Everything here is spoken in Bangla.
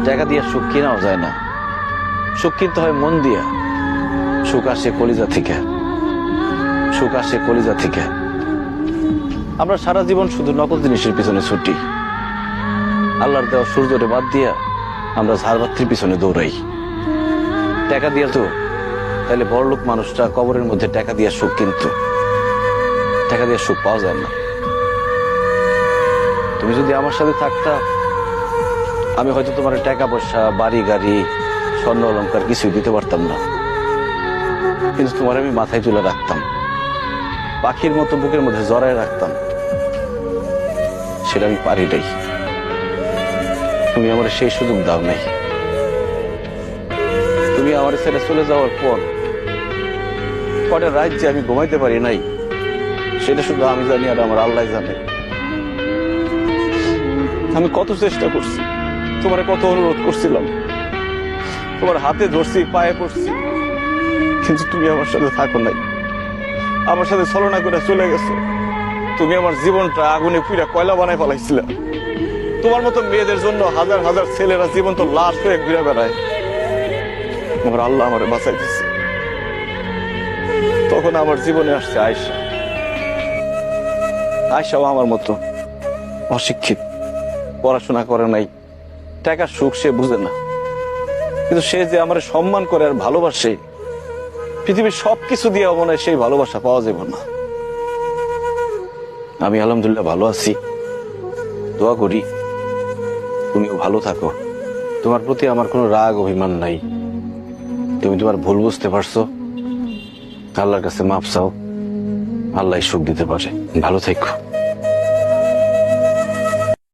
টাকা দিয়ে সুখ কিনাও যায় না, সুখ কিনতে হয় মন দিয়া। সুখ আসে কলিজা থেকে, সুখ আসে কলিজা থেকে। আমরা সারা জীবন শুধু নকল জিনিসের পিছনে ছুটি, আল্লাহর দেওয়া সূর্যরে বাদ দিয়া আমরা ঝাড়বাতির পিছনে দৌড়াই। টাকা দিয়া তো তাহলে বড়লোক মানুষটা কবরের মধ্যে টাকা দিয়া সুখ কিনতো, টাকা দিয়ে সুখ পাওয়া যায় না। তুমি যদি আমার সাথে থাকতা, আমি হয়তো তোমার টাকা পয়সা, বাড়ি গাড়ি, স্বর্ণ অলংকার কিছুই দিতে পারতাম না, কিন্তু তোমার আমি মাথায় তুলে রাখতাম, পাখির মতো বুকের মধ্যে জড়ায় রাখতাম। সেটা আমি পারি নাই, তুমি আমার সেই সুযোগ দাও নাই। তুমি আমার ছেড়ে চলে যাওয়ার পর কটা রাত যে আমি ঘুমাইতে পারি নাই, সেটা শুধু আমি জানি আর আমার আল্লাহ জানে। আমি কত চেষ্টা করছি, তোমার কত অনুরোধ করছিলাম, তোমার হাতে ধরছি, পায়ে পড়ছি, কিন্তু তুমি আমার সাথে থাকো নাই, আমার সাথে ছলনা করে চলে গেছো। তুমি আমার জীবনটা আগুনে পুড়া কয়লা বানায় ফেলাইছিলে। তোমার মতো মেয়েদের জন্য হাজার হাজার ছেলেরা জীবন্ত লাশ হয়ে ঘুরে বেড়ায়, আমার আল্লাহ আমার বাঁচাই দিচ্ছে। তখন আমার জীবনে আসছে আয়েশা। আয়েশাও আমার মতো অশিক্ষিত, পড়াশোনা করে নাই, টাকার সুখ সে বুঝে না, কিন্তু সে যে আমার সম্মান করে আর ভালোবাসে, পৃথিবীর সবকিছু দিয়ে মনে হয় সেই ভালোবাসা পাওয়া যাবে না। আমি আলহামদুলিল্লাহ ভালো আছি, দোয়া করি তুমিও ভালো থাকো। তোমার প্রতি আমার কোনো রাগ অভিমান নাই, তুমি তোমার ভুল বুঝতে পারছো, আল্লাহর কাছে মাপ চাও, আল্লাহ সুখ দিতে পারে। ভালো থেকো।